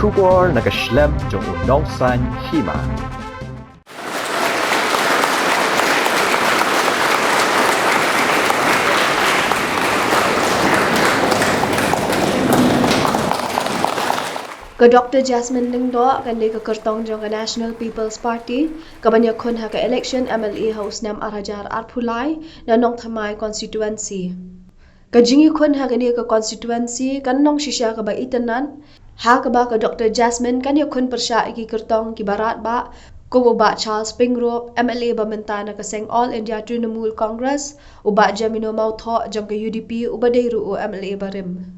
Shubor nakaslem jong unongsan hima. Ka Dr. Jasmine Lingdo kan ke kertong jong National People's Party kabanya kon ha ka election MLA House nam Arajar Arphulai na nong thamai constituency. Ka jingi kon ha kan ka constituency kan nong shisha ka ba itanan ha ka ba ka Dr. Jasmine kan kon persya ki kertong ki barat ba ko ba Charles Pingrop MLA ba mentana ka seng All India Trinamool Congress uba Jamino Mautho jong ka UDP uba deiru o MLA barim.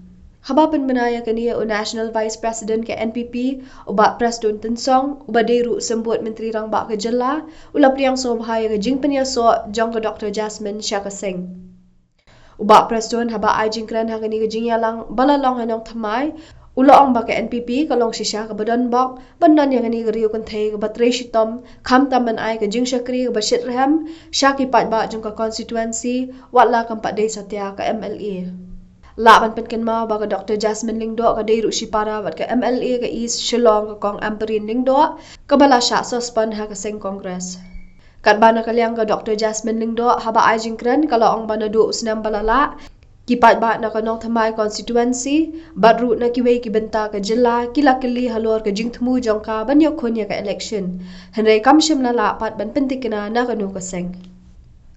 Habapan manaya kaniya o National Vice President ke NPP, uba Preston Tensong, uba deru sembut Menteri Rang Bak ke Jela, ulap liang sobhaya ke jing penyaso jong ke Dr. Jasmine Shakaseng. Uba Preston haba ay jing kren hakani ke jing yalang balalong hanong thamai, ulo ang ba ke NPP kalong sisya ke badan bak, bandan yang kani ke riyo kentay ke batre shitom, kam taman ay ke jing syakri ke basit rehem, syakipat ba jong ke constituency, watla kampat day satya ke MLA. Laban penken ma baga Dr. Jasmine Lingdo ka deiru shipara bat ka MLA ka East Shillong ka kong Amperin Lingdo ka bala sya sospan ha ka seng Congress. Kat bana kalyang ka Dr. Jasmine Lingdo haba ay jingkren kala ong bana du usnam balala kipat ba na kanong thamai constituency badru na kiwei ki benta ka jilla kila kili halor ka jingthmu jong ka banyo konya ka election henry kamshim na la pat ban pentikina na kanu ka seng.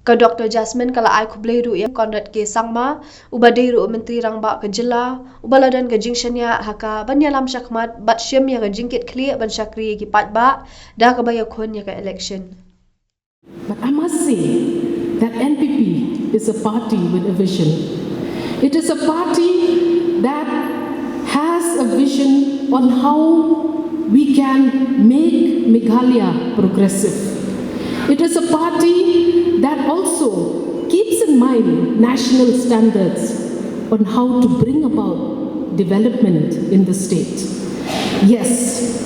Ka Dr. Jasmine kala ay kubleiru yang Conrad ke Sangma, ubadeiru Menteri Rang Bak ke Jela, ubaladan ke Jingshanya haka banyalam syakmat bat syem ya ke jingkit kli ban syakri ki pat ba da ka baya kon ya ka election. But I must say that NPP is a party with a vision. It is a party that has a vision on how we can make Meghalaya progressive. It is a party that also keeps in mind national standards on how to bring about development in the state. Yes,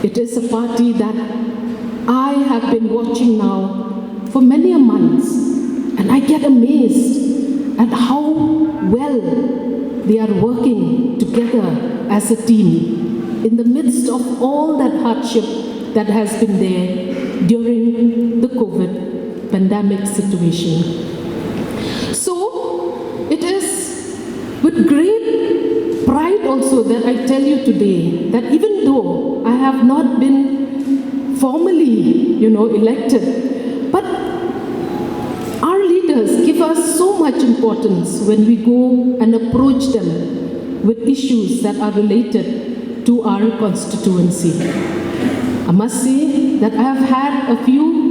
it is a party that I have been watching now for many a months, and I get amazed at how well they are working together as a team in the midst of all that hardship that has been there during the COVID pandemic situation. So, it is with great pride also that I tell you today that even though I have not been formally, elected, but our leaders give us so much importance when we go and approach them with issues that are related to our constituency. I must say that I have had a few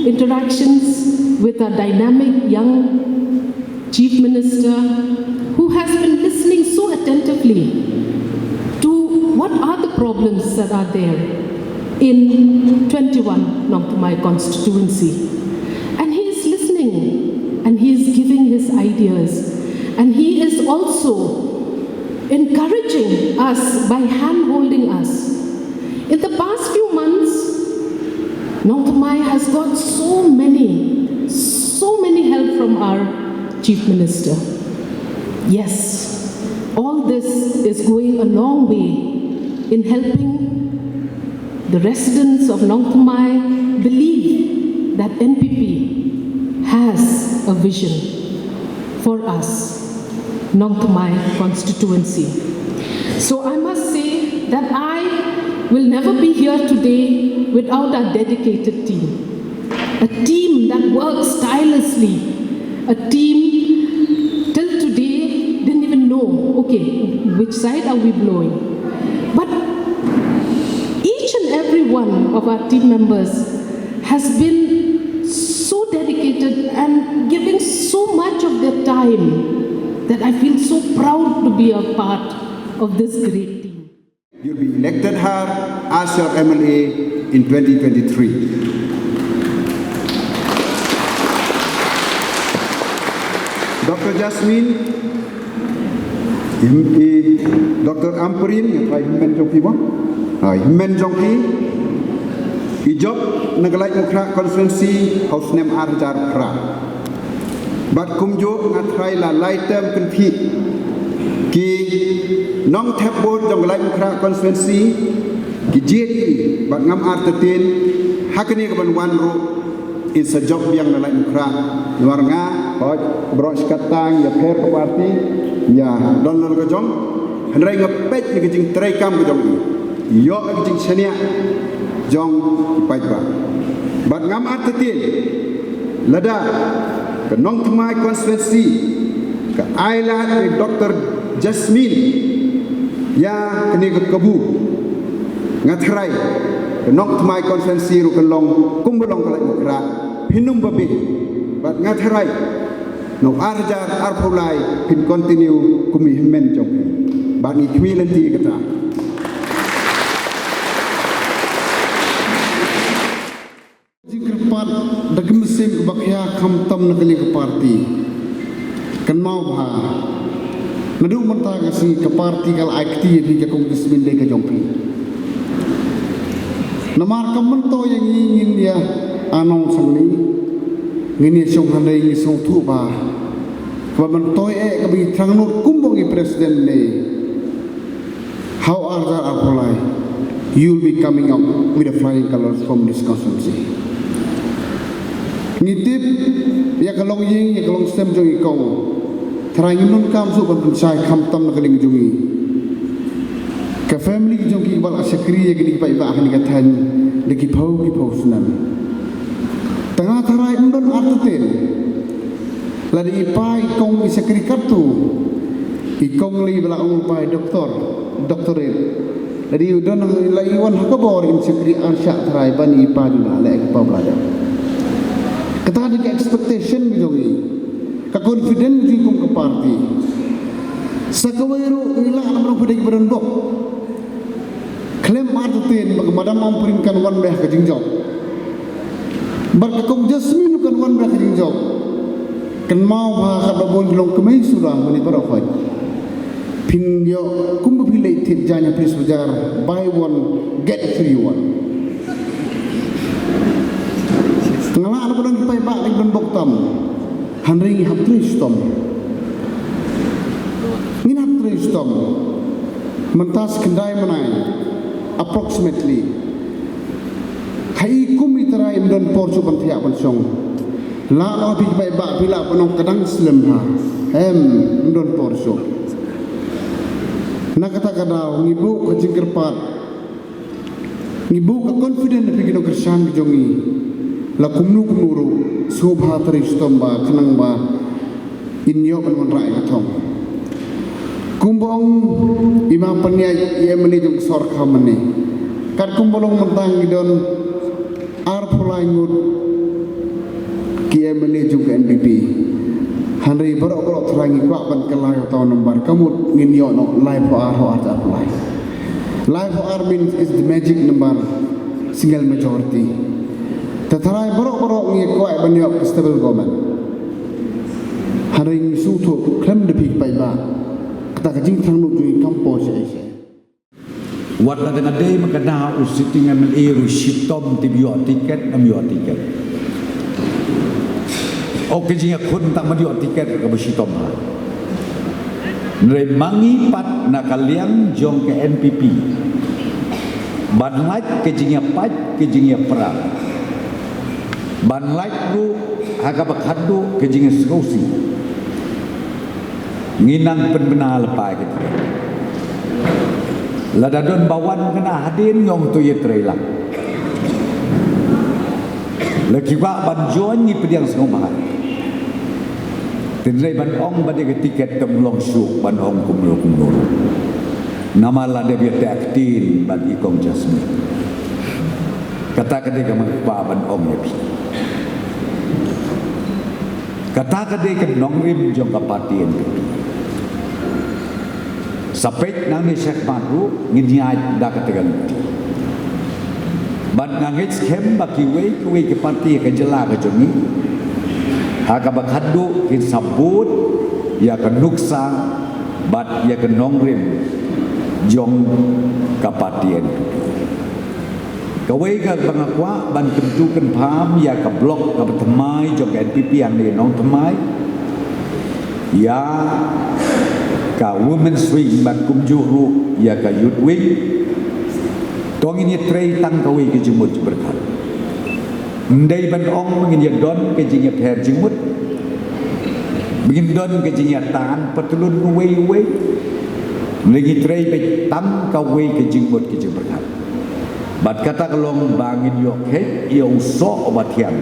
interactions with a dynamic young Chief Minister who has been listening so attentively to what are the problems that are there in 21 Nong Thamai constituency. And he is listening and he is giving his ideas and he is also encouraging us by hand-holding us. In the past few months, Nong Thamai has got so many help from our Chief Minister. Yes, all this is going a long way in helping the residents of Nong Thamai believe that NPP has a vision for us, Nong Thamai constituency. So I must say that I will never be here today without our dedicated team. A team that works tirelessly. A team till today didn't even know, okay, which side are we blowing? But each and every one of our team members has been so dedicated and giving so much of their time that I feel so proud to be a part of this great team. You'll be elected her as your MLA in 2023. Dr. Jasmine, Dr. Amperin, Himen Jongpi mo? Himen Jongpi, Ijob Nagalai Mukra Constituency House Nem Arjar Pra. Bat kumjo ngatrai la laitem kenpi ki nong thepbot jong lai mukra constituency ki JD bat ngam artetin hakani ka ban wan ro in sa job yang lai mukra luar nga hoj bro skatang ya pher ka parti ya don lol ka jong hanrai ngapet ni ka jing trai kam ka jong yo ka jing senia jong pai ba bat ngam artetin lada ke nong thamai constituency ke Ayla ke Dr. Jasmine ya kini ke kebu ngathrai ke nong thamai constituency ru kelong kumbulong kalai mukra hinum babi bat ngathrai no arjar arpulai kin continue kumi himen jong bat ni kwi lenti kata jikrpat dagem mesin bakya kham tam nakali ke parti kan mau ha nadu menta kasi ke parti kal akti di ke kongres binde ke jompi namar kamento yang ingin dia anong sangni ngini song handai ngi song thu ba kwa mentoi ke bi trangnut kumbong i presiden ne how are the apply you will be coming up with a flying colors from this constituency ngitip ya kalong ying ya kalong stem jong ikong trai nun kam su ban sai kham tam na kaling jungi ka family jong ki bal asakri ya gidi pa iba kan kathan de ki phau sunan tengah trai undon arten ladi ipai kong isakri kartu ikong li bala ung pai doktorin ladi udon lai wan hakabor in sakri arsha trai ban ipa dina le pa blada kata ada expectation bijongi ka confident di kong ke parti sakawairu ila alam pedek berendok klaim arten bagamadam memperingkan wan beh ke jingjok berkakong Jasmine kan wan beh ke jingjok kan mau ha kada bon long kemai surah mani barafai pin yo kumbu bilai tit janya pris bajar buy one get free one ngala ana bodang pai ba ning ben boktam hanring haptristom min haptristom mentas kendai manai approximately hai kum itara imdon porju bantia pansong la la bi pai ba bila panong kadang slim ha hem imdon porju na kata kadau ngibu ke jingkerpat ngibu ke confident bi kino kersan jongi la kumnu kumuru sobha tristom ba kanang ba inyo kan rai kathong kumbong ima panya yemani jong sor khamani kat kumbolong mentang gidon arpulai ngut ki yemani jong NPP hanri borok terangi kwa ban kelai taw nomor kamut nginyo no live for ho art apply live for means is the magic number single majority tetarai borok ngi kwa ban yo stable government haring sutu klem de pik pai ba kata kajing thang nu jui kampo se wat la dengan day makana usiting MLA rushitom tibio tiket amyo tiket oke jinga kun tak madio tiket ke bushitom ha remangi pat nakalian jong ke NPP ban like ke jinga pat ke jinga perang ban like ru haga bakhadu ke jinga skosi nginang penbenar lepai gitu ladadon bawan kena hadin nyong tu ye trailer lagi ba ban join ni pediang sengomah tinrai ban ong bade ke tiket temlong syuk ban ong kumlo nama la de biat aktin ban ikong Jasmine kata kade ka magpa ban ong ye pi kata kade ke nongrim jong kapatien sapek nang ni Syekh Madru nginyai dak tegan ban ngangit kem baki we ke parti ke jela ke joni haga bakhadu kin sabut ya ke nuksa bat ya ke nongrim jong kapatien kawai ka bangakwa ban kentukan pam ya ke blok ke temai jong NPP yang ni nong temai ya ka women swing bat kumjuru ya ka youth wing tong ini trei tang kawi ke jemut berkat ndai ban ong ngin ya don ke jingya pher jemut begin don ke jingya tan patulun wei lagi trei pe tam kawi ke jemut ke berkat bat kata kalong bangin yok he ia uso obatian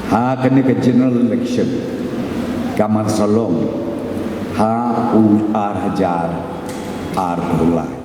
ha kene ke general election kamar salong ha u ar hajar ar pulai